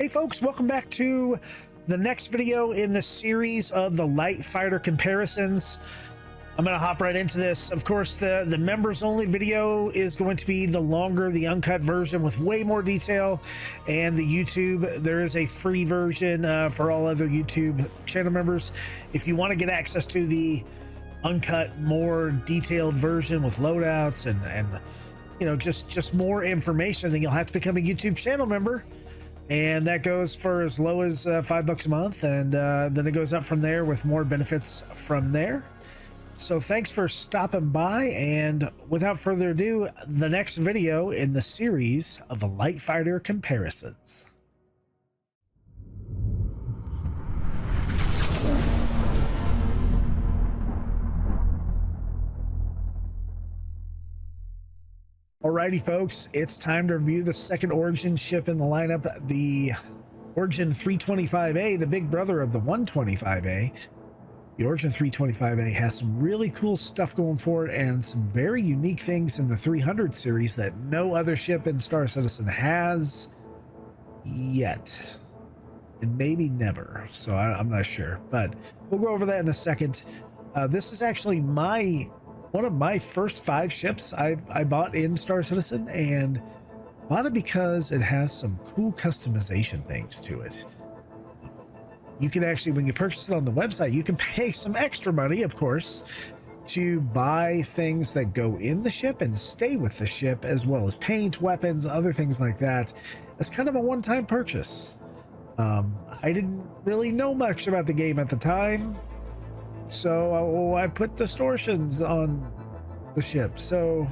Hey folks, welcome back to the next video in the series of the light fighter comparisons. I'm going to hop right into this. Of course, the members only video is going to be the longer, the uncut version with way more detail. And the YouTube, there is a free version for all other YouTube channel members. If you want to get access to the uncut, more detailed version with loadouts and you know, just more information, then you'll have to become a YouTube channel member. And that goes for as low as $5 a month, and then it goes up from there with more benefits from there. So thanks for stopping by, and without further ado, the next video in the series of the light fighter comparisons. Alrighty folks, it's time to review the second Origin ship in the lineup, the Origin 325A, the big brother of the 125A. The Origin 325A has some really cool stuff going for it and some very unique things in the 300 series that no other ship in Star Citizen has yet, and maybe never, so I'm not sure, but we'll go over that in a second. This is actually one of my first 5 ships I bought in Star Citizen, and bought it because it has some cool customization things to it. You can actually, when you purchase it on the website, you can pay some extra money, of course, to buy things that go in the ship and stay with the ship, as well as paint, weapons, other things like that. It's kind of a one-time purchase. I didn't really know much about the game at the time, so I put distortions on the ship, so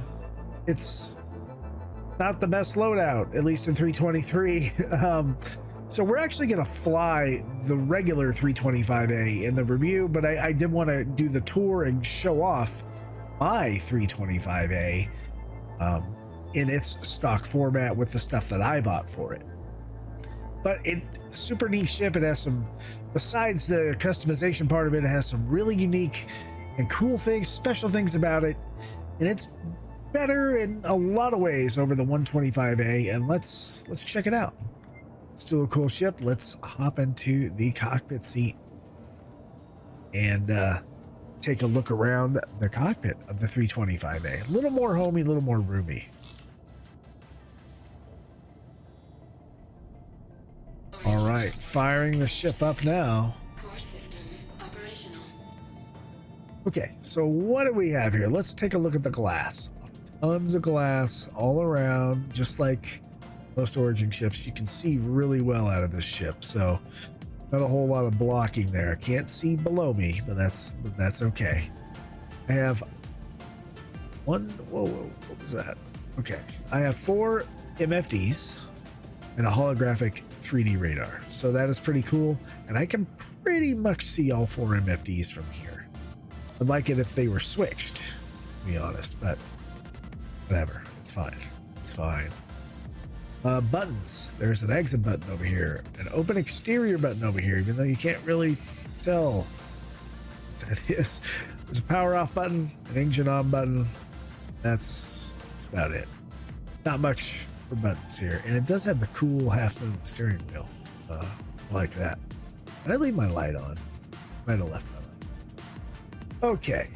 it's not the best loadout, at least in 323. So we're actually going to fly the regular 325A in the review, but I did want to do the tour and show off my 325A in its stock format with the stuff that I bought for it. But it's super neat ship. It has some, besides the customization part of it, it has some really unique and cool things, special things about it, and it's better in a lot of ways over the 125A. And let's check it out. Still a cool ship. Let's hop into the cockpit seat and take a look around the cockpit of the 325A. A little more homey, a little more roomy. All right, firing the ship up now. Okay, so what do we have here? Let's take a look at the glass. Tons of glass all around, just like most Origin ships. You can see really well out of this ship, so not a whole lot of blocking there. I can't see below me, but that's okay. I have one, whoa, what was that? Okay, I have 4 MFDs and a holographic 3D radar, so that is pretty cool, and I can pretty much see all 4 MFDs from here. I'd like it if they were switched, to be honest, but whatever, it's fine, it's fine. Buttons, there's an exit button over here, an open exterior button over here, even though you can't really tell what that is. There's a power off button, an engine on button. That's about it. Not much for buttons here, and it does have the cool half moon steering wheel. I like that. Did I leave my light on? Might have left my light. Okay,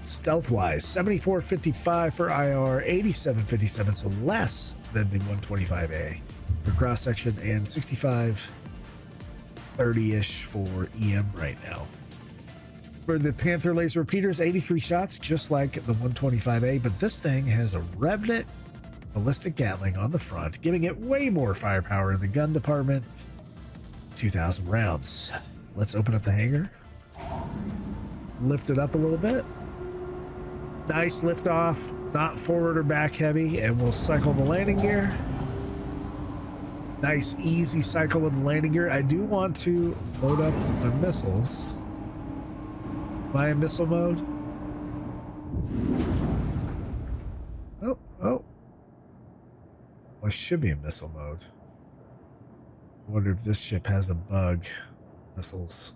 stealth wise, 7455 for IR, 8757, so less than the 125A for cross section, and 6530-ish for EM right now. For the Panther laser repeaters, 83 shots, just like the 125A, but this thing has a Revenant ballistic Gatling on the front, giving it way more firepower in the gun department. 2,000 rounds. Let's open up the hangar, lift it up a little bit. Nice lift off, not forward or back heavy, and we'll cycle the landing gear. Nice easy cycle of the landing gear. I do want to load up my missiles. Am I in missile mode? Oh. I should be in missile mode. I wonder if this ship has a bug. Missiles.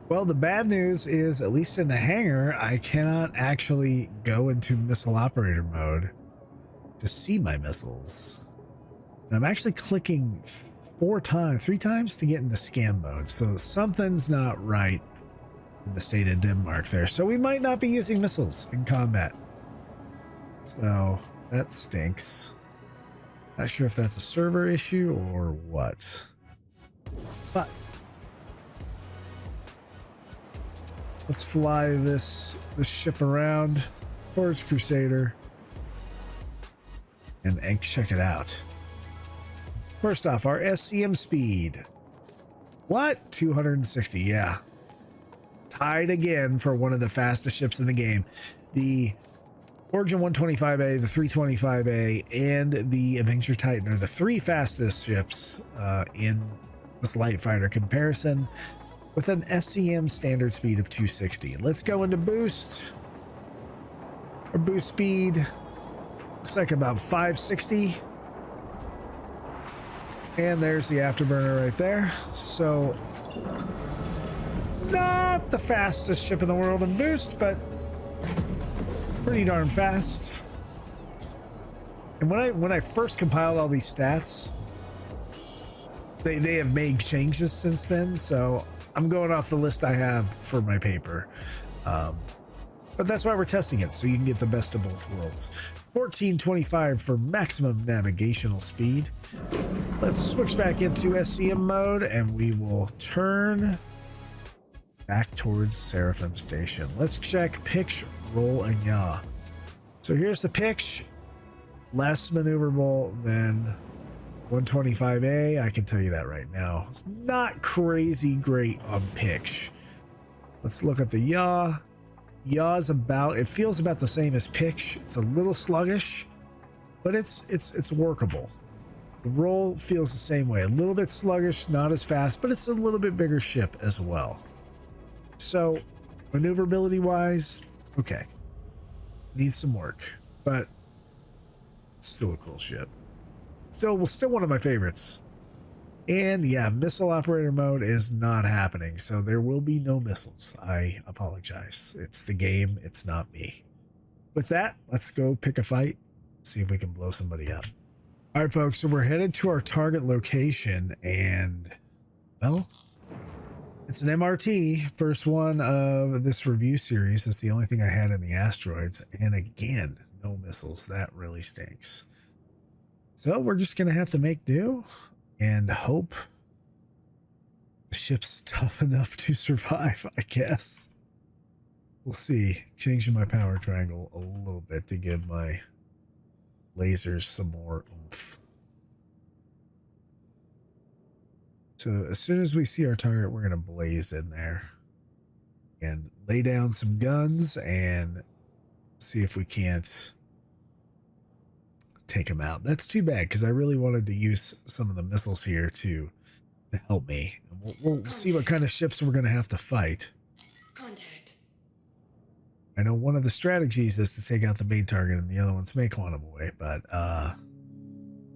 Well, the bad news is, at least in the hangar, I cannot actually go into missile operator mode to see my missiles. And I'm actually clicking 3 times to get into scam mode. So something's not right in the state of Denmark there. So we might not be using missiles in combat. So that stinks. Not sure if that's a server issue or what. But let's fly this ship around towards Crusader and check it out. First off, our SCM speed. What? 260, yeah. Tied again for one of the fastest ships in the game. The Origin 125A, the 325A, and the Avenger Titan are the 3 fastest ships in this light fighter comparison, with an SCM standard speed of 260. Let's go into boost. Our boost speed looks like about 560. And there's the afterburner right there. So not the fastest ship in the world in boost, but pretty darn fast. And when I first compiled all these stats, they have made changes since then, so I'm going off the list I have for my paper. But that's why we're testing it, so you can get the best of both worlds. 1425 for maximum navigational speed. Let's switch back into SCM mode and we will turn back towards Seraphim Station. Let's check pitch, roll, and yaw. So here's the pitch. Less maneuverable than 125A. I can tell you that right now. It's not crazy great on pitch. Let's look at the yaw. Yaw's it feels about the same as pitch. It's a little sluggish, but it's workable. The roll feels the same way. A little bit sluggish, not as fast, but it's a little bit bigger ship as well. So maneuverability wise, okay. Needs some work, but it's still a cool ship. Still one of my favorites. And yeah, missile operator mode is not happening, so there will be no missiles. I apologize. It's the game, it's not me. With that, let's go pick a fight, see if we can blow somebody up. All right, folks, so we're headed to our target location, and, well, it's an MRT, first one of this review series. It's the only thing I had in the asteroids, and again, no missiles. That really stinks. So we're just going to have to make do and hope the ship's tough enough to survive, I guess. We'll see. Changing my power triangle a little bit to give my lasers some more oomph. So as soon as we see our target, we're going to blaze in there and lay down some guns and see if we can't take him out. That's too bad, because I really wanted to use some of the missiles here to help me. We'll see what kind of ships we're going to have to fight. Contact. I know one of the strategies is to take out the main target and the other one's make quantum away, but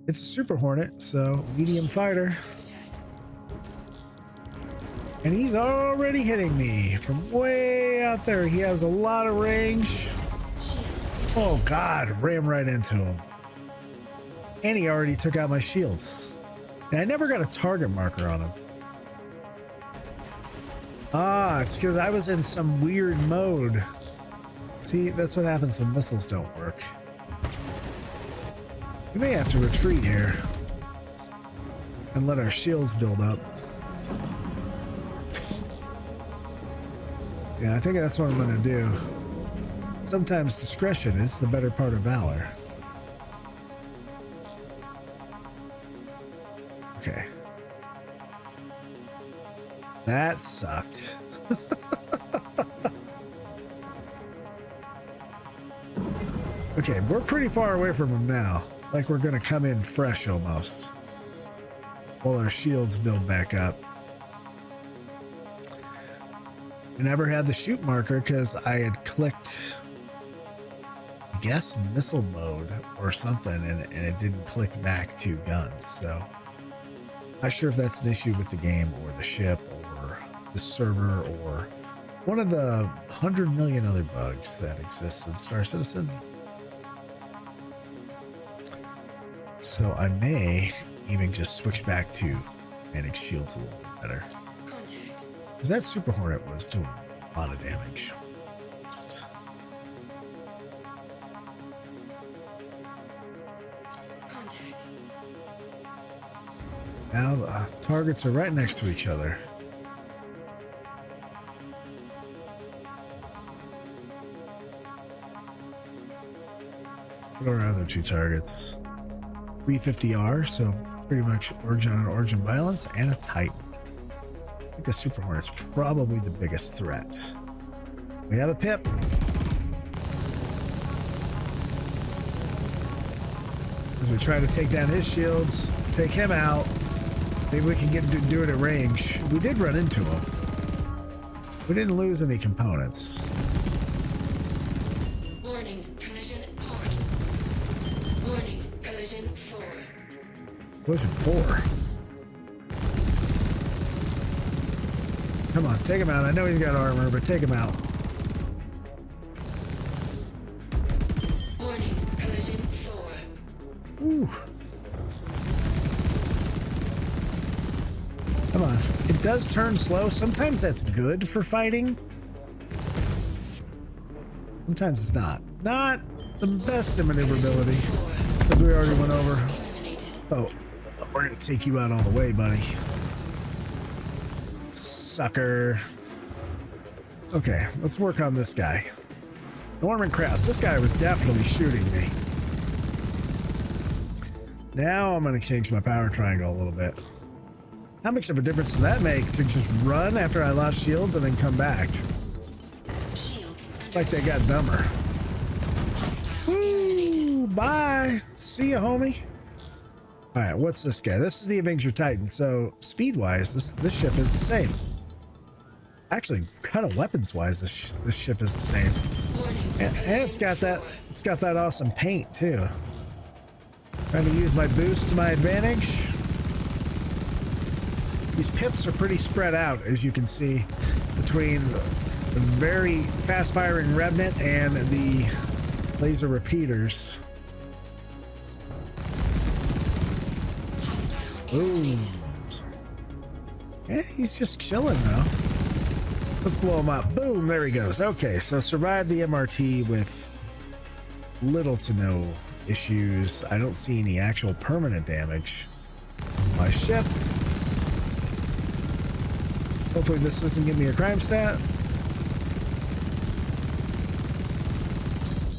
it's a Super Hornet, so medium fighter. And he's already hitting me from way out there. He has a lot of range. Oh God, ram right into him. And he already took out my shields. And I never got a target marker on him. Ah, it's because I was in some weird mode. See, that's what happens when missiles don't work. We may have to retreat here and let our shields build up. Yeah, I think that's what I'm going to do. Sometimes discretion is the better part of valor. Okay. That sucked. Okay, we're pretty far away from him now. Like we're going to come in fresh almost. While our shields build back up. I never had the shoot marker because I had clicked, I guess, missile mode or something, and it didn't click back to guns. So not sure if that's an issue with the game or the ship or the server or one of the 100 million other bugs that exists in Star Citizen. So I may even just switch back to manage shields a little bit better. Because that Super Hornet was doing a lot of damage. Now the targets are right next to each other. What are our other two targets? 350R, so pretty much origin on origin violence, and a Titan. I think the Super Hornet's probably the biggest threat. We have a Pip. As we try to take down his shields, take him out. Maybe we can get to do it at range. We did run into him. We didn't lose any components. Warning, collision port. Warning, collision 4. Collision 4. Come on, take him out. I know he's got armor, but take him out. Warning, collision 4. Ooh. Come on. It does turn slow. Sometimes that's good for fighting. Sometimes it's not. Not the best in maneuverability, as we already went over. Oh, we're gonna take you out all the way, buddy. Sucker. Okay, let's work on this guy. Norman Krauss. This guy was definitely shooting me. Now I'm gonna change my power triangle a little bit. How much of a difference does that make to just run after I lost shields and then come back? Like they got dumber. Woo, bye. See ya, homie. All right, what's this guy? This is the Avenger Titan. So speed-wise, this ship is the same. Actually, kind of weapons-wise, this ship is the same. And it's got that awesome paint too. Trying to use my boost to my advantage. These pips are pretty spread out, as you can see, between the very fast-firing Revenant and the laser repeaters. Ooh. Yeah, he's just chilling now. Let's blow him up. Boom, there he goes. Okay, so survived the MRT with little to no issues. I don't see any actual permanent damage. My ship. Hopefully this doesn't give me a crime stat.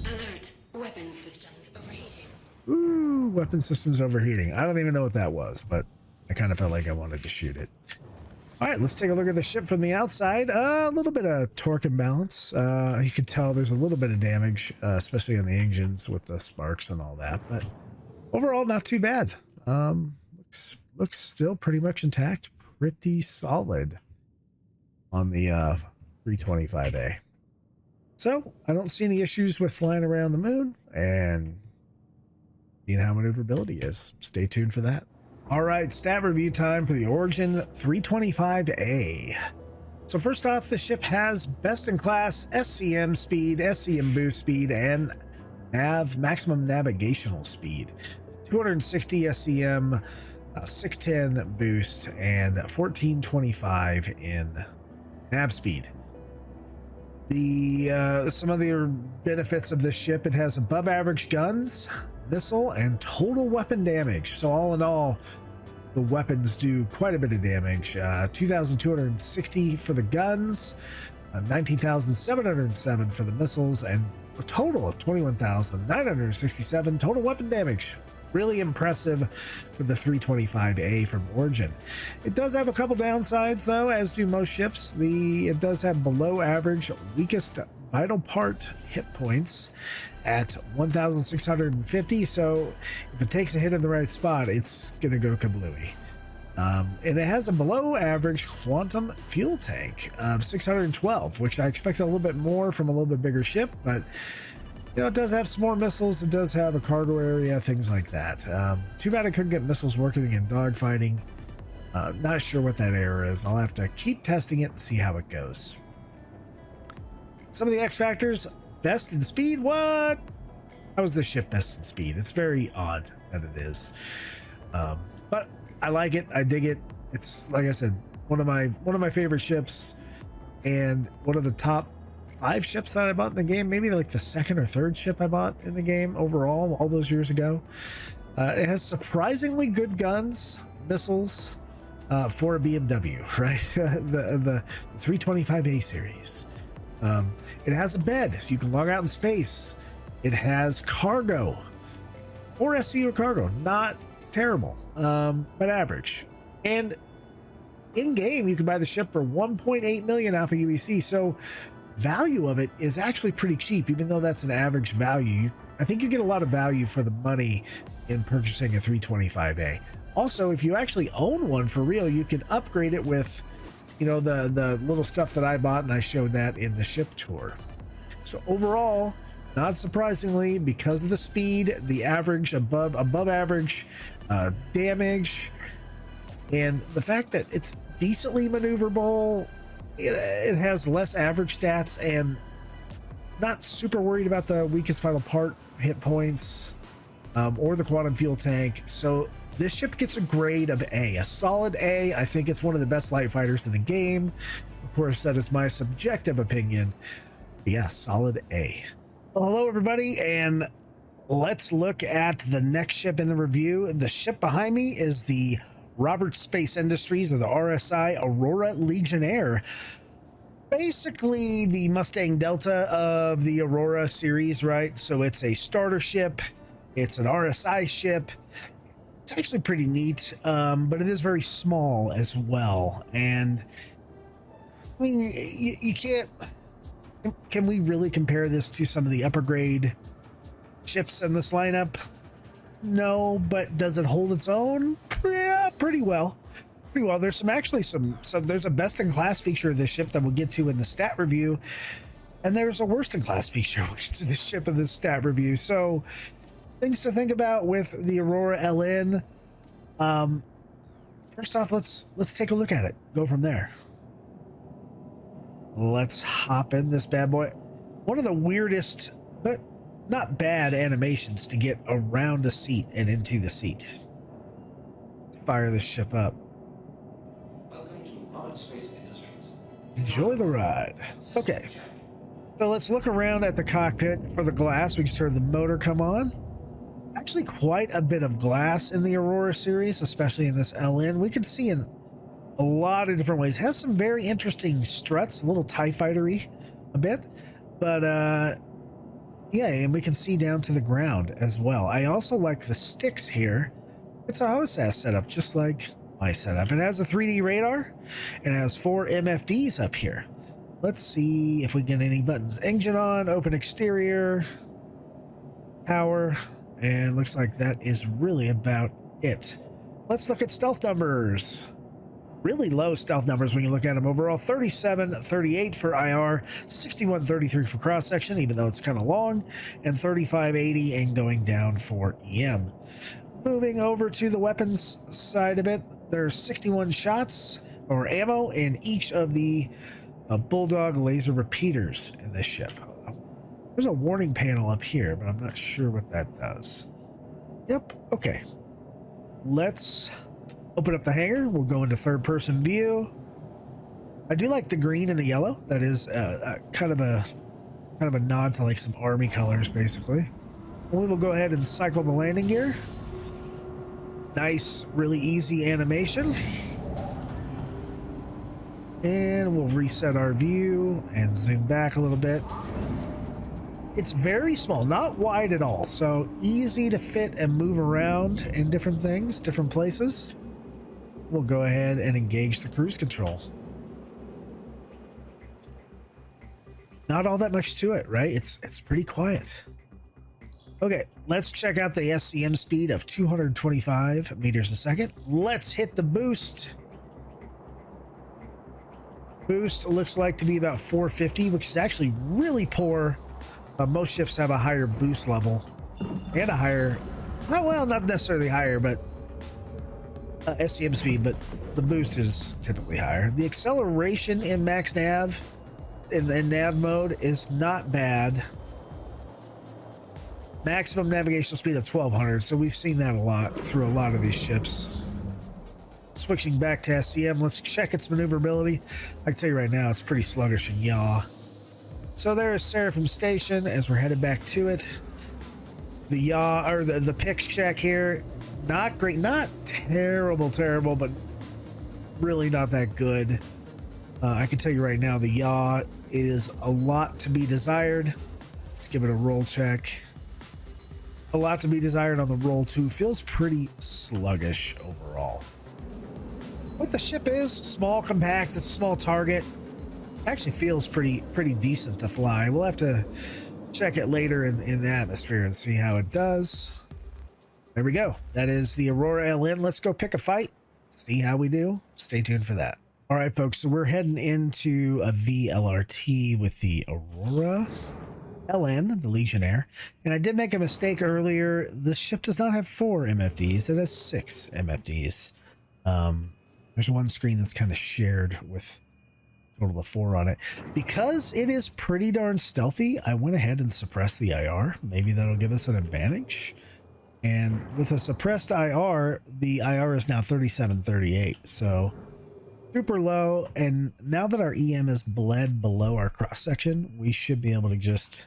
Alert. Weapon systems overheating. Ooh, weapon systems overheating. I don't even know what that was, but I kind of felt like I wanted to shoot it. All right, let's take a look at the ship from the outside. A little bit of torque imbalance. You can tell there's a little bit of damage, especially on the engines with the sparks and all that, but overall not too bad. Looks still pretty much intact, pretty solid on the 325A. So I don't see any issues with flying around the moon and seeing how maneuverability is. Stay tuned for that. All right, stat review time for the Origin 325A. So first off, the ship has best-in-class SCM speed, SCM boost speed, and maximum navigational speed. 260 SCM, 610 boost, and 1425 in nav speed. Some of the benefits of this ship: it has above average guns, missile, and total weapon damage. So all in all, the weapons do quite a bit of damage. 2,260 for the guns, 19,707 for the missiles, and a total of 21,967 total weapon damage. Really impressive for the 325A from Origin. It does have a couple downsides though, as do most ships. It does have below average weakest vital part hit points at 1,650. So if it takes a hit in the right spot, it's gonna go kablooey. And it has a below average quantum fuel tank of 612, which I expected a little bit more from a little bit bigger ship, but you know, it does have some more missiles. It does have a cargo area, things like that. Too bad I couldn't get missiles working in dogfighting. Not sure what that error is. I'll have to keep testing it and see how it goes. Some of the X factors: best in speed. What? How is this ship best in speed? It's very odd that it is, but I like it. I dig it. It's, like I said, one of my favorite ships, and one of the top 5 ships that I bought in the game. Maybe like the second or third ship I bought in the game overall, all those years ago. It has surprisingly good guns, missiles, for a BMW, right? the 325A series. It has a bed, so you can log out in space. It has cargo, or SC or cargo, not terrible, but average. And in game, you can buy the ship for 1.8 million off of aUEC. So value of it is actually pretty cheap, even though that's an average value. I think you get a lot of value for the money in purchasing a 325A. Also, if you actually own one for real, you can upgrade it with, you know, the little stuff that I bought, and I showed that in the ship tour. So overall, not surprisingly, because of the speed, the average, above average damage, and the fact that it's decently maneuverable, it has less average stats, and not super worried about the weakest final part hit points, or the quantum fuel tank. So this ship gets a grade of A, a solid A. I think it's one of the best light fighters in the game. Of course, that is my subjective opinion. Yeah, solid A. Well, hello everybody, and let's look at the next ship in the review. The ship behind me is the Roberts Space Industries, or the RSI Aurora Legionnaire. Basically the Mustang Delta of the Aurora series, right? So it's a starter ship, it's an RSI ship. It's actually pretty neat, but it is very small as well. And I mean, you can't. Can we really compare this to some of the upper grade ships in this lineup? No, but does it hold its own? Yeah, pretty well. Pretty well. There's there's a best in class feature of this ship that we'll get to in the stat review, and there's a worst in class feature which is the ship in the stat review. So things to think about with the Aurora LN. First off, let's take a look at it. Go from there. Let's hop in this bad boy. One of the weirdest, but not bad animations to get around a seat and into the seat. Fire this ship up. Welcome to Roberts Space Industries. Enjoy the ride. Okay, so let's look around at the cockpit. For the glass, we can turn the motor come on. Actually, quite a bit of glass in the Aurora series, especially in this LN. We can see in a lot of different ways. Has some very interesting struts, a little TIE Fighter-y a bit, but yeah, and we can see down to the ground as well. I also like the sticks here. It's a HOSAS setup, just like my setup. It has a 3D radar, and it has 4 MFDs up here. Let's see if we get any buttons. Engine on, open exterior, power, and looks like that is really about it. Let's look at stealth numbers. Really low stealth numbers when you look at them overall. 3738 for IR, 6133 for cross section, even though it's kind of long, and 3580 and going down for EM. Moving over to the weapons side of it, there's 61 shots or ammo in each of the Bulldog laser repeaters in this ship. There's a warning panel up here, but I'm not sure what that does. Yep, okay. Let's open up the hangar. We'll go into third person view. I do like the green and the yellow. That is kind of a nod to like some army colors, basically. We will go ahead and cycle the landing gear. Nice, really easy animation. And we'll reset our view and zoom back a little bit. It's very small, not wide at all, so easy to fit and move around in different things, different places. We'll go ahead and engage the cruise control. Not all that much to it, right? It's pretty quiet. Okay, let's check out the SCM speed of 225 meters a second. Let's hit the boost. Boost looks like to be about 450, which is actually really poor. Most ships have a higher boost level and a higher, well, not necessarily higher, but SCM speed, but the boost is typically higher. The acceleration in max nav, in nav mode, is not bad. maximum navigational speed of 1200. So we've seen that a lot through a lot of these ships. Switching back to SCM, let's check its maneuverability. I can tell you right now, it's pretty sluggish in yaw. So there's Seraphim Station as we're headed back to it. The yaw, or the PIX check here, not great, not terrible, but really not that good. I can tell you right now, the yaw is a lot to be desired. Let's give it a roll check. A lot to be desired on the roll too. Feels pretty sluggish overall. What the ship is, small, compact, it's a small target. Actually feels pretty decent to fly. We'll have to check it later in the atmosphere and see how it does. There we go. That is the Aurora LN. Let's go pick a fight, see how we do. Stay tuned for that. All right, folks, so we're heading into a VLRT with the Aurora LN, the Legionnaire. And I did make a mistake earlier. This ship does not have 4 MFDs. It has 6 MFDs. There's one screen that's kind of shared with a total of 4 on it. Because it is pretty darn stealthy, I went ahead and suppressed the IR. Maybe that'll give us an advantage. And with a suppressed IR, the IR is now 3738. So super low. And now that our EM is bled below our cross section, we should be able to just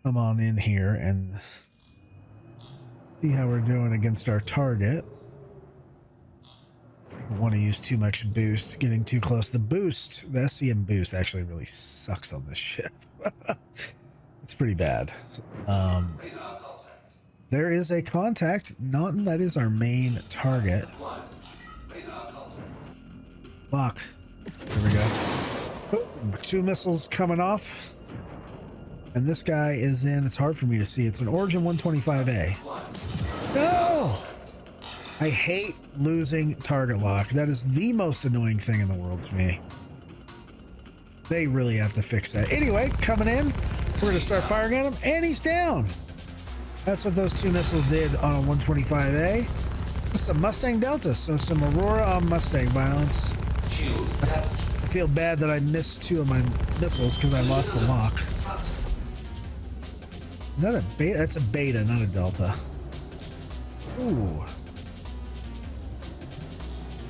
come on in here and see how we're doing against our target. Don't want to use too much boost, getting too close. The SCM boost actually really sucks on this ship. It's pretty bad. There is a contact. That is our main target. Lock. There we go. Oh, 2 missiles coming off. And this guy is in, it's hard for me to see. It's an Origin 125A. No! I hate losing target lock. That is the most annoying thing in the world to me. They really have to fix that. Anyway, coming in, we're going to start firing at him, and he's down. That's what those 2 missiles did on a 125A. It's a Mustang Delta, so some Aurora on Mustang violence. I feel bad that I missed 2 of my missiles because I lost the lock. Is that a beta? That's a beta, not a Delta. Ooh.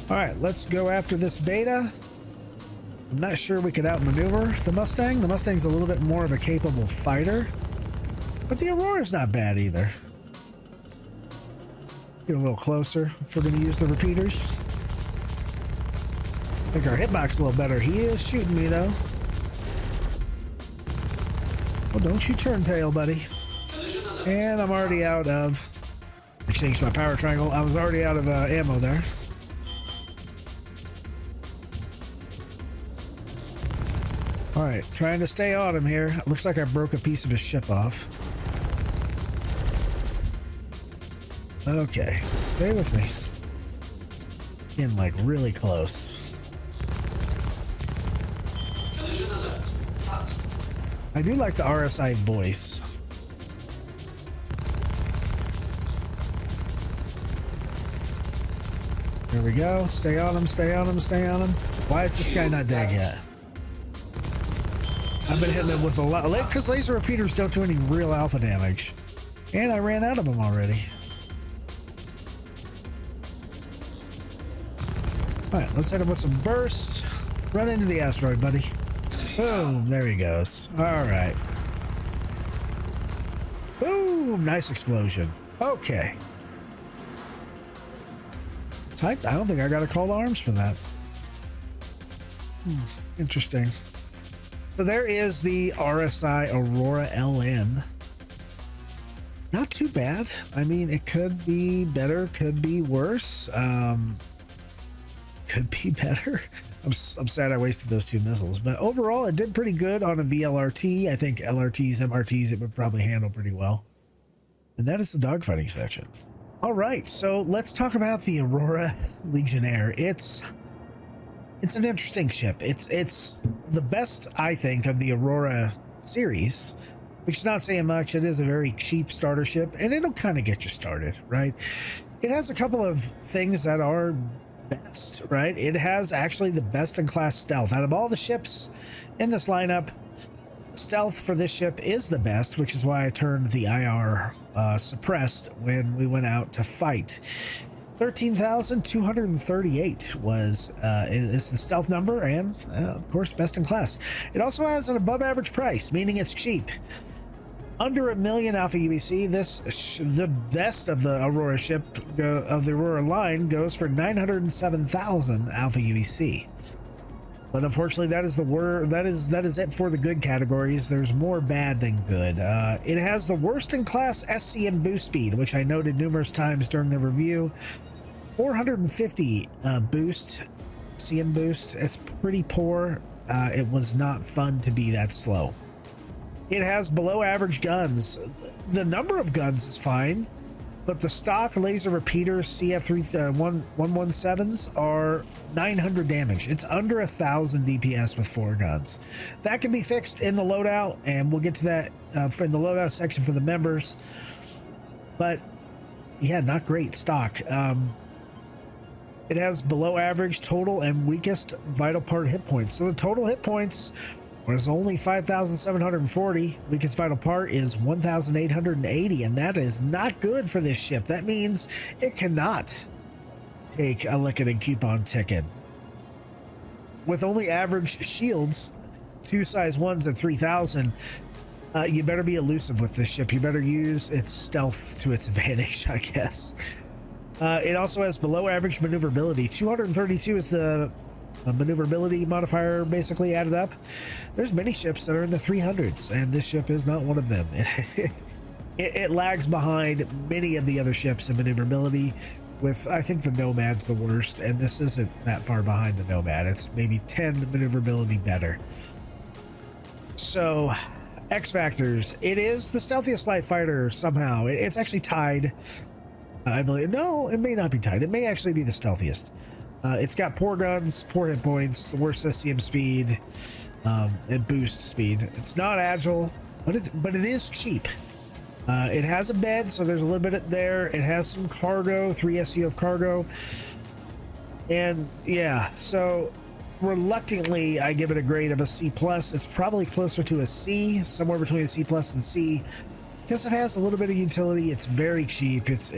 All right, let's go after this beta. I'm not sure we could outmaneuver the Mustang. The Mustang's a little bit more of a capable fighter, but the Aurora's not bad either. Get a little closer if we're going to use the repeaters. I think our hitbox a little better. He is shooting me though. Well, don't you turn tail, buddy. And I'm already out of... I changed my power triangle. I was already out of ammo there. All right, trying to stay on him here. Looks like I broke a piece of his ship off. Okay, stay with me. Getting like really close. I do like the RSI voice. There we go. Stay on him, stay on him, stay on him. Why is this guy not dead yet? I've been hitting him with a lot, because laser repeaters don't do any real alpha damage. And I ran out of them already. Alright, let's hit him with some bursts. Run into the asteroid, buddy. Boom, there he goes. Alright. Boom, nice explosion. Okay. I don't think I got a call to arms for that. Interesting. So there is the RSI Aurora LN. Not too bad. I mean, it could be better, could be worse. Could be better. I'm sad I wasted those 2 missiles, but overall it did pretty good on a VLRT. I think LRTs, MRTs, it would probably handle pretty well. And that is the dogfighting section. All right, so let's talk about the Aurora Legionnaire. It's an interesting ship. It's the best, I think, of the Aurora series, which is not saying much. It is a very cheap starter ship, and it'll kind of get you started, right? It has a couple of things that are best, right? It has actually the best in class stealth out of all the ships in this lineup. Stealth for this ship is the best, which is why I turned the IR suppressed when we went out to fight. 13,238 is the stealth number, and of course best in class. It also has an above average price, meaning it's cheap. Under $1 million alpha UEC. The best of the Aurora ship of the Aurora line goes for 907,000 alpha UEC. But unfortunately, that is it for the good categories. There's more bad than good. It has the worst in class SCM boost speed, which I noted numerous times during the review. 450 boost, CM boost. It's pretty poor. It was not fun to be that slow. It has below average guns. The number of guns is fine, but the stock laser repeaters CF117s are 900 damage. It's under 1,000 DPS with 4 guns. That can be fixed in the loadout, and we'll get to that in the loadout section for the members. But yeah, not great stock. It has below average total and weakest vital part hit points. So the total hit points was only 5,740. Weakest vital part is 1,880, and that is not good for this ship. That means it cannot take a lick it and keep on ticking. With only average shields, 2 size 1s at 3,000, you better be elusive with this ship. You better use its stealth to its advantage, I guess. It also has below average maneuverability. 232 is the maneuverability modifier basically added up. There's many ships that are in the 300s, and this ship is not one of them. It lags behind many of the other ships in maneuverability, with I think the Nomad's the worst, and this isn't that far behind the Nomad. It's maybe 10 maneuverability better. So X factors, it is the stealthiest light fighter somehow. It's actually tied, I believe. No, it may not be tied. It may actually be the stealthiest. It's got poor guns, poor hit points, the worst SCM speed, and boost speed. It's not agile, but it is cheap. It has a bed, so there's a little bit there. It has some cargo, 3 SU of cargo. And yeah, so reluctantly, I give it a grade of a C+. It's probably closer to a C, somewhere between a C+ and C, because it has a little bit of utility. It's very cheap. It's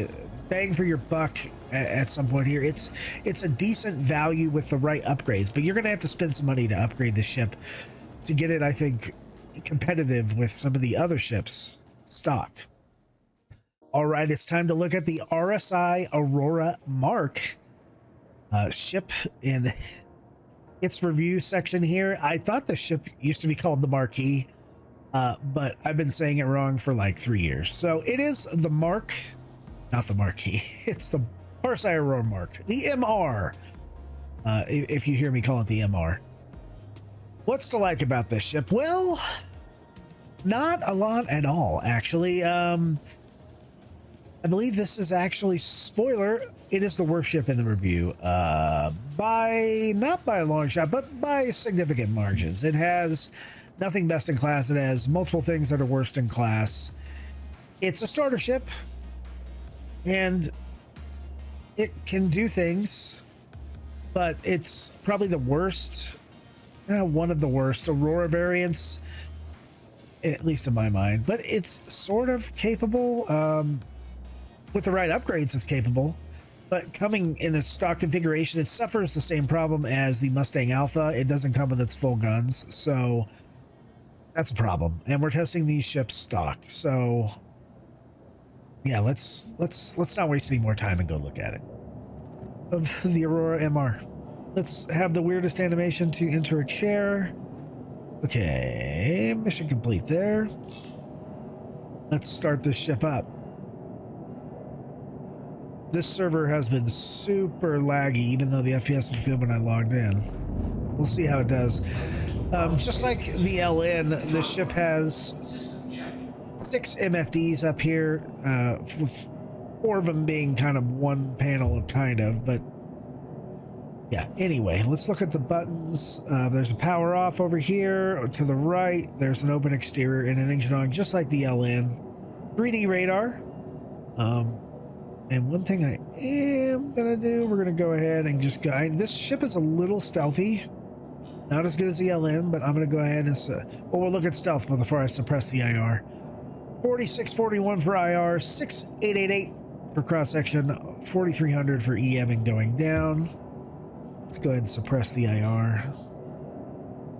bang for your buck at some point here. It's a decent value with the right upgrades, but you're gonna have to spend some money to upgrade the ship to get it, I think, competitive with some of the other ships stock. All right, it's time to look at the RSI Aurora Marque ship in its review section here. I thought the ship used to be called the Marquis, but I've been saying it wrong for like 3 years. So it is the Marque, not the Marquis. It's the RSI Aurora Marque, the MR. If you hear me call it the MR. What's to like about this ship? Well, not a lot at all, actually. I believe this is actually, spoiler, it is the worst ship in the review, by not by a long shot, but by significant margins. It has nothing best in class. It has multiple things that are worst in class. It's a starter ship, and it can do things, but it's probably the worst, one of the worst Aurora variants, at least in my mind. But it's sort of capable. With the right upgrades, it's capable. But coming in a stock configuration, it suffers the same problem as the Mustang Alpha. It doesn't come with its full guns, so that's a problem. And we're testing these ships stock, so yeah, let's not waste any more time and go look at it. Of the Aurora MR. Let's have the weirdest animation to enter a chair. Okay, mission complete there. Let's start this ship up. This server has been super laggy, even though the FPS was good when I logged in. We'll see how it does. Just like the LN, the ship has 6 MFDs up here, with 4 of them being kind of one panel, kind of, but yeah. Anyway, let's look at the buttons. There's a power off over here. To the right, there's an open exterior and an engine on, just like the LN. 3D radar. And one thing I am gonna do, we're gonna go ahead and just go. This ship is a little stealthy. Not as good as the LN, but I'm going to go ahead and... well, we'll look at stealth before I suppress the IR. 4641 for IR, 6888 for cross-section, 4300 for EM and going down. Let's go ahead and suppress the IR.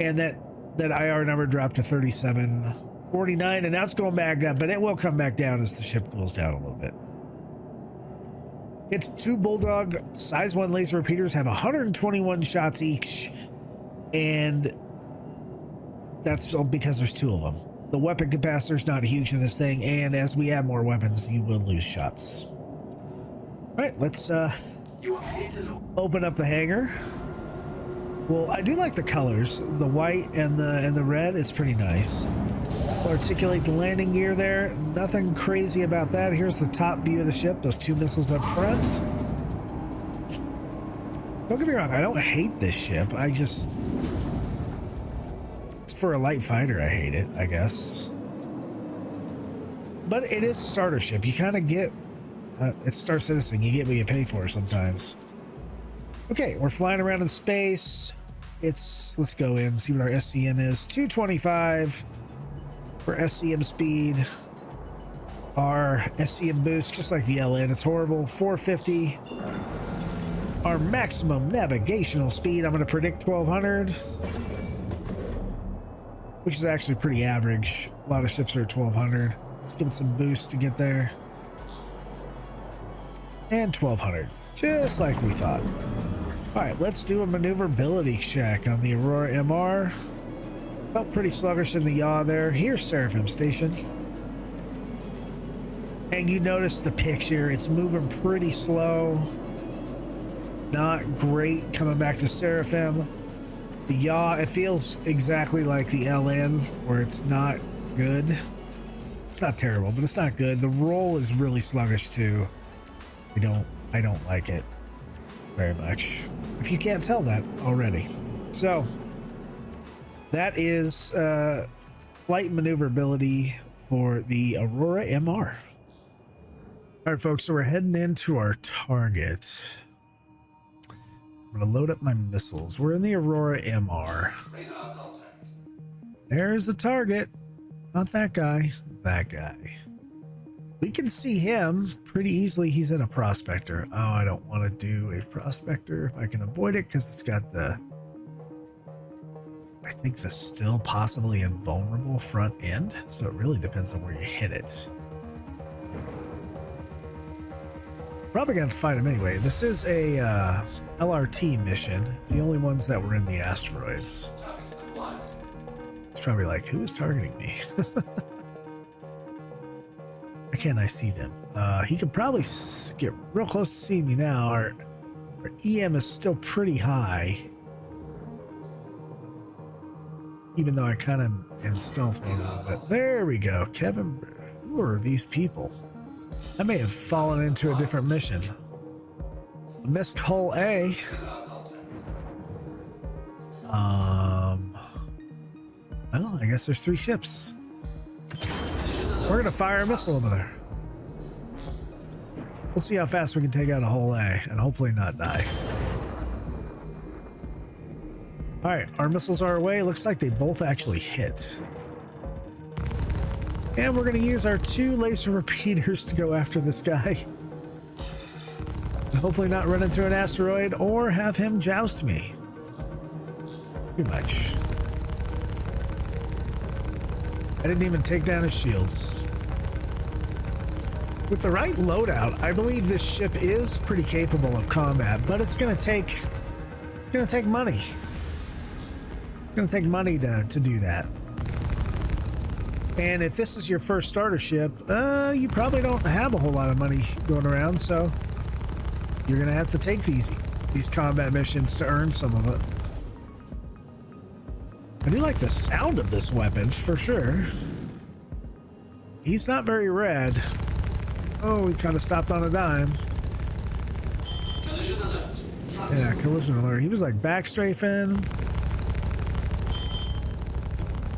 And that IR number dropped to 3749, and now it's going back up, but it will come back down as the ship cools down a little bit. Its 2 Bulldog size 1 laser repeaters have 121 shots each, and that's because there's 2 of them. The weapon capacitor is not huge in this thing, and as we add more weapons, you will lose shots. All right, let's open up the hangar. Well, I do like the colors. The white and the red is pretty nice. We'll articulate the landing gear there. Nothing crazy about that. Here's the top view of the ship. Those 2 missiles up front. Don't get me wrong, I don't hate this ship. I just... it's for a light fighter, I hate it, I guess. But it is a starter ship. You kind of get... it's Star Citizen. You get what you pay for sometimes. Okay, we're flying around in space. Let's go in and see what our SCM is. 225 for SCM speed. Our SCM boost, just like the LN, it's horrible. 450. Our maximum navigational speed, I'm going to predict 1200, which is actually pretty average. A lot of ships are at 1200. Let's give it some boost to get there. And 1200, just like we thought. All right, let's do a maneuverability check on the Aurora MR. Felt pretty sluggish in the yaw there. Here's Seraphim Station. And you notice the picture, it's moving pretty slow. Not great coming back to Seraphim. The yaw, it feels exactly like the LN, where it's not good. It's not terrible, but it's not good. The roll is really sluggish too. I don't like it very much, if you can't tell that already. So that is flight maneuverability for the Aurora MR. All right, folks, so we're heading into our target. I'm gonna load up my missiles. We're in the Aurora MR. Radar contact. There's the target. Not that guy, that guy. We can see him pretty easily. He's in a prospector. Oh, I don't want to do a prospector if I can avoid it, because it's got the, I think, the still possibly invulnerable front end. So it really depends on where you hit it. Probably gonna have to fight him anyway. This is a LRT mission. It's the only ones that were in the asteroids. Target acquired. It's probably like, who is targeting me? Why can't I see them? He could probably get real close to seeing me now. Our EM is still pretty high, even though I kind of in stealth mode a little bit. There we go. Kevin, who are these people? I may have fallen into a different mission. Missed hull A. Well, I guess there's 3 ships. We're gonna fire a missile over there. We'll see how fast we can take out a hull A and hopefully not die. All right, our missiles are away. Looks like they both actually hit. And we're gonna use our 2 laser repeaters to go after this guy. And hopefully not run into an asteroid or have him joust me. Too much. I didn't even take down his shields. With the right loadout, I believe this ship is pretty capable of combat, but it's gonna take money. It's gonna take money to do that. And if this is your first starter ship, you probably don't have a whole lot of money going around, so you're gonna have to take these combat missions to earn some of it. I do like the sound of this weapon, for sure. He's not very red. Oh, he kind of stopped on a dime. Collision alert. Front. Yeah, collision alert. He was like backstrafing.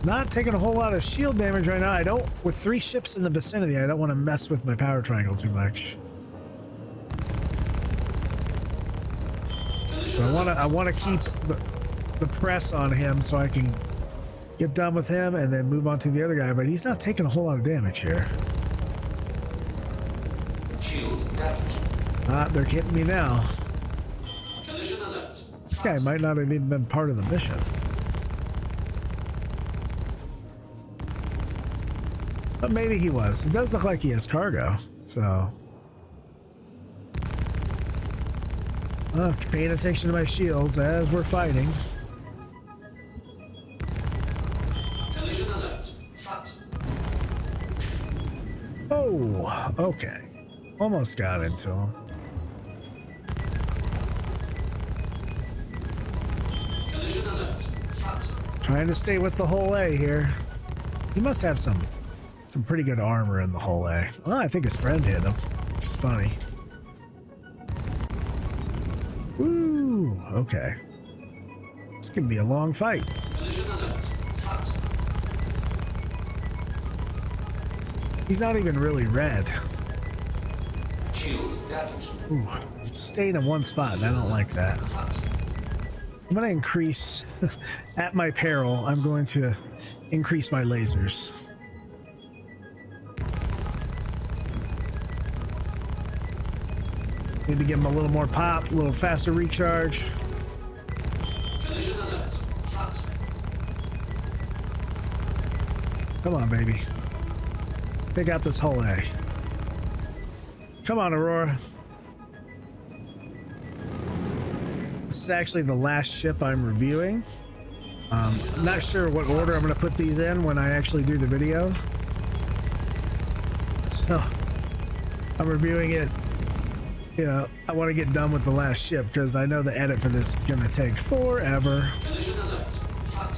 Not taking a whole lot of shield damage right now. I don't, with 3 ships in the vicinity, I don't want to mess with my power triangle too much. Collision But I want to keep the press on him so I can get done with him and then move on to the other guy, but he's not taking a whole lot of damage here. Shields damaged. Ah, they're hitting me now. Collision alert. This guy might not have even been part of the mission. But maybe he was. It does look like he has cargo, so. Paying attention to my shields as we're fighting. Collision alert. Front. Oh, okay. Almost got into him. Collision alert. Front. Trying to stay with the whole A here. He must have some pretty good armor in the whole A. Well, I think his friend hit him, which is funny. Woo, okay. This could be a long fight. Collision alert. Front. He's not even really red. Shields damaged. Ooh, it's staying in one spot, and I don't like that. Front. I'm going to increase, at my peril, I'm going to increase my lasers. Maybe give him a little more pop, a little faster recharge. Collision alert. Front. Come on, baby. Take out this whole A. Come on, Aurora. This is actually the last ship I'm reviewing. I'm not sure what order I'm going to put these in when I actually do the video. So, I'm reviewing it. You know, I want to get done with the last ship because I know the edit for this is going to take forever. Collision alert. Front.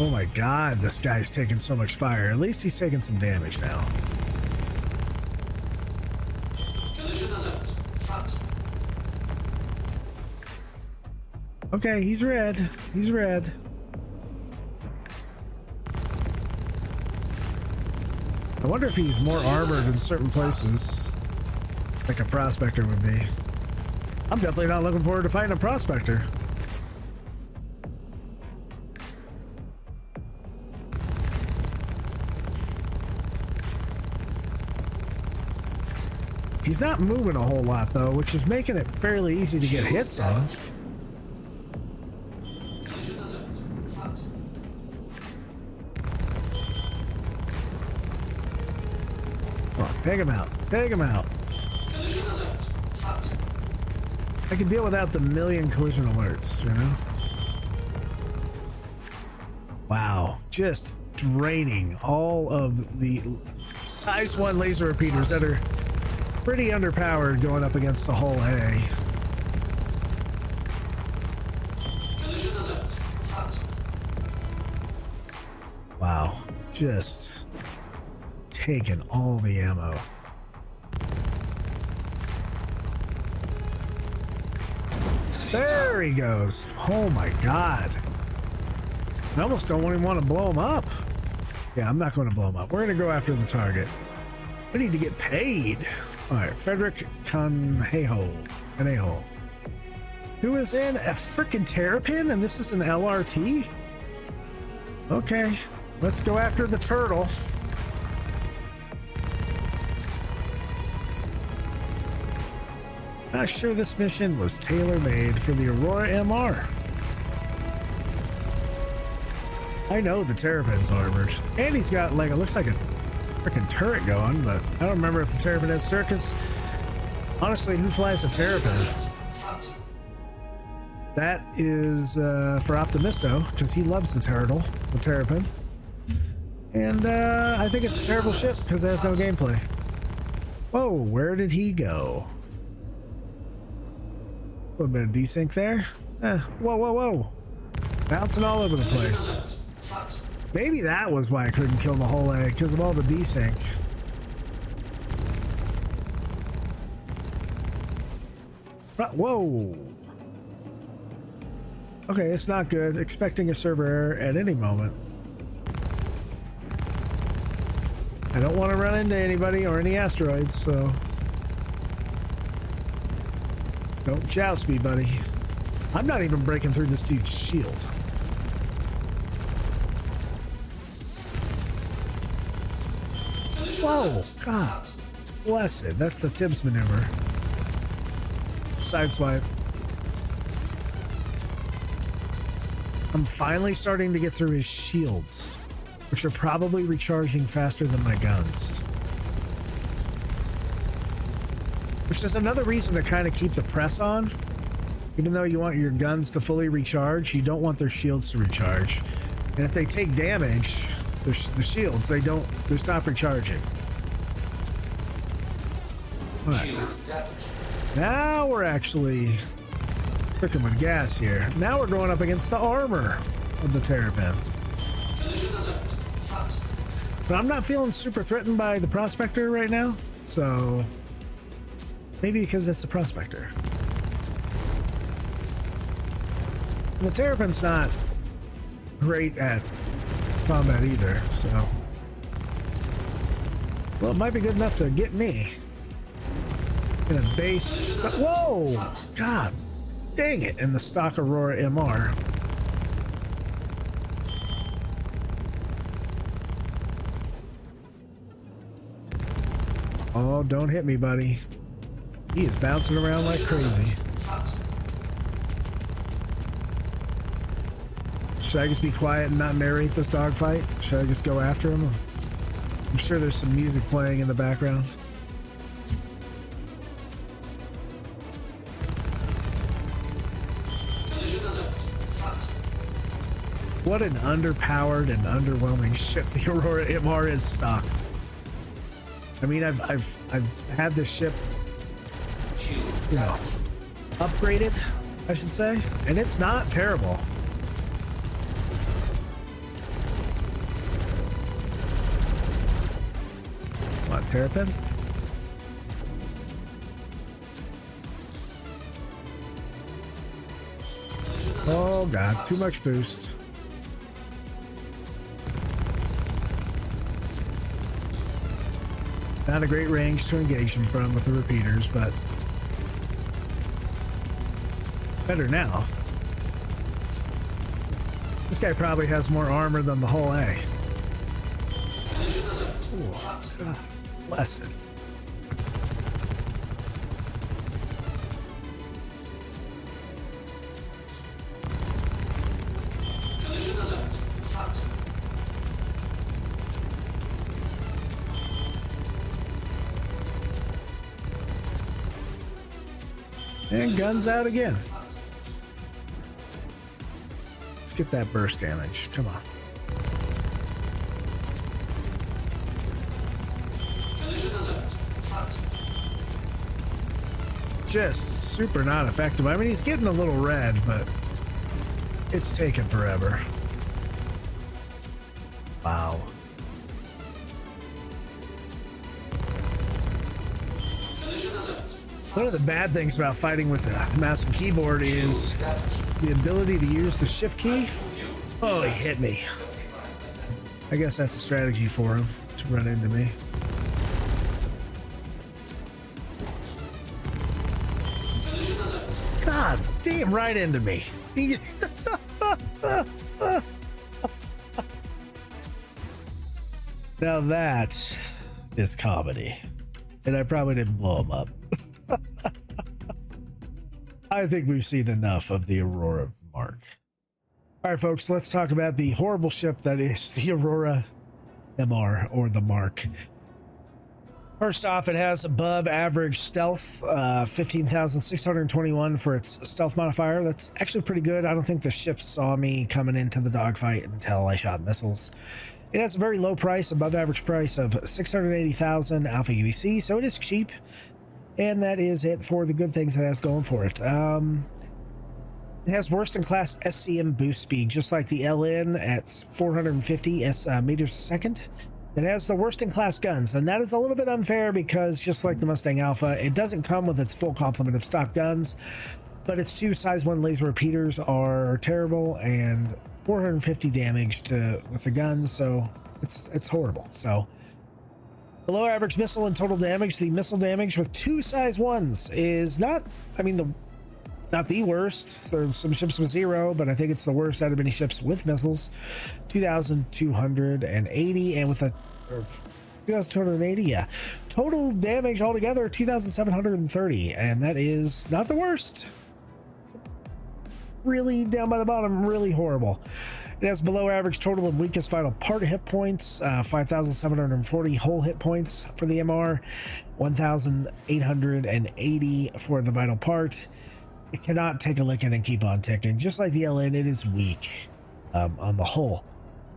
Oh my god, this guy's taking so much fire. At least he's taking some damage now. Collision alert. Front. Okay, he's red. He's red. I wonder if he's more armored in certain places, like a prospector would be. I'm definitely not looking forward to fighting a prospector. He's not moving a whole lot though, which is making it fairly easy to get hits on him. Collision alert. Front. Oh, take him out. Take him out. Collision alert. Front. I can deal without the million collision alerts, you know? Wow. Just draining all of the size 1 laser repeaters that are pretty underpowered going up against a hull A. Collision alert. Front. Wow. Just taking all the ammo. There he goes. Oh my god. I almost don't even want to blow him up. Yeah, I'm not going to blow him up. We're going to go after the target. We need to get paid. All right, Frederick Conejo. Who is in a freaking Terrapin, and this is an LRT? Okay, let's go after the turtle. Not sure this mission was tailor-made for the Aurora MR. I know the Terrapin's armored, and he's got like, it looks like a freaking turret going, but I don't remember if the Terrapin has turret, because honestly, who flies a Terrapin? Front. That is for Optimisto, because he loves the turtle, the Terrapin. And I think it's a terrible ship, because it has no gameplay. Whoa, where did he go? A little bit of desync there. Whoa, whoa, whoa. Bouncing all over the place. Front. Maybe that was why I couldn't kill the whole egg, because of all the desync. Whoa. Okay, it's not good. Expecting a server error at any moment. I don't want to run into anybody or any asteroids, so... Don't joust me, buddy. I'm not even breaking through this dude's shield. Whoa, God. Bless it. That's the Tibbs maneuver. Sideswipe. I'm finally starting to get through his shields, which are probably recharging faster than my guns. Which is another reason to kind of keep the press on. Even though you want your guns to fully recharge, you don't want their shields to recharge. And if they take damage, the shields, they stop recharging. Right. Now we're actually cooking with gas here. Now we're going up against the armor of the Terrapin. But I'm not feeling super threatened by the Prospector right now, so maybe because it's a Prospector. And the Terrapin's not great at combat either, so well, it might be good enough to get me in a base. Whoa, God dang it! In the stock Aurora MR. Oh, don't hit me, buddy. He is bouncing around like crazy. Should I just be quiet and not narrate this dogfight? Should I just go after him? I'm sure there's some music playing in the background. What an underpowered and underwhelming ship the Aurora MR is stock. I mean, I've had this ship, you know, upgraded, I should say, and it's not terrible. What, Terrapin? Oh God, too much boost. Not a great range to engage them from with the repeaters, but better now. This guy probably has more armor than the whole A. Ooh, God, bless it. And guns out again. Let's get that burst damage. Come on. Just super not effective. I mean, he's getting a little red, but it's taking forever. Wow. One of the bad things about fighting with a mouse and keyboard is the ability to use the shift key. Oh, he hit me. I guess that's a strategy for him to run into me. God damn, right into me. Now that is comedy. And I probably didn't blow him up. I think we've seen enough of the Aurora Marque. All right, folks, let's talk about the horrible ship that is the Aurora MR, or the Marque. First off, it has above average stealth, 15,621 for its stealth modifier. That's actually pretty good. I don't think the ship saw me coming into the dogfight until I shot missiles. It has a very low price, above average price of 680,000 alpha UEC, so it is cheap. And that is it for the good things it has going for it. It has worst in class SCM boost speed, just like the LN at 450 meters a second. It has the worst in class guns, and that is a little bit unfair because just like the Mustang Alpha, it doesn't come with its full complement of stock guns, but its two size 1 laser repeaters are terrible and 450 damage with the guns, so it's horrible. So below average missile and total damage. The missile damage with two size 1s is not, I mean, It's not the worst. There's some ships with 0, but I think it's the worst out of any ships with missiles. 2,280, and with a 2,280, yeah. Total damage altogether 2,730, and that is not the worst. Really down by the bottom, really horrible. It has below average total and weakest vital part hit points, 5,740 whole hit points for the MR, 1,880 for the vital part. It cannot take a licking and keep on ticking. Just like the LN, it is weak on the whole.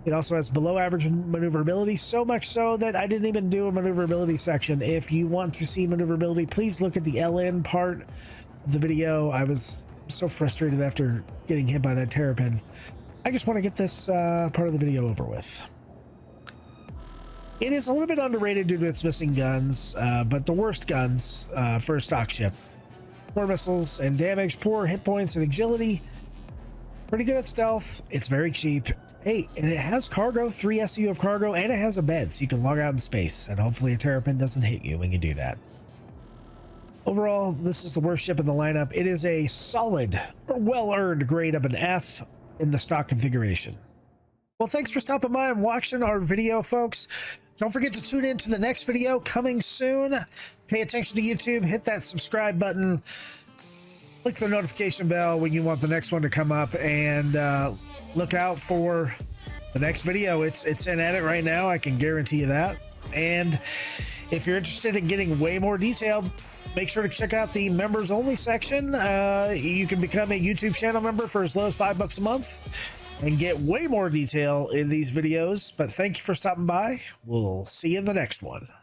It also has below average maneuverability, so much so that I didn't even do a maneuverability section. If you want to see maneuverability, please look at the LN part of the video. I was so frustrated after getting hit by that terrapin. I just want to get this part of the video over with. It is a little bit underrated due to its missing guns, but the worst guns for a stock ship. Poor missiles and damage, poor hit points and agility. Pretty good at stealth. It's very cheap. Hey, and it has cargo, 3 SU of cargo, and it has a bed, so you can log out in space, and hopefully a terrapin doesn't hit you when you do that. Overall, this is the worst ship in the lineup. It is a solid, or well-earned grade of an F in the stock configuration. Well, thanks for stopping by and watching our video, folks. Don't forget to tune in to the next video coming soon. Pay attention to YouTube, hit that subscribe button, click the notification bell when you want the next one to come up, and look out for the next video. It's in edit right now, I can guarantee you that. And if you're interested in getting way more detail, make sure to check out the members only section. You can become a YouTube channel member for as low as $5 a month and get way more detail in these videos. But thank you for stopping by. We'll see you in the next one.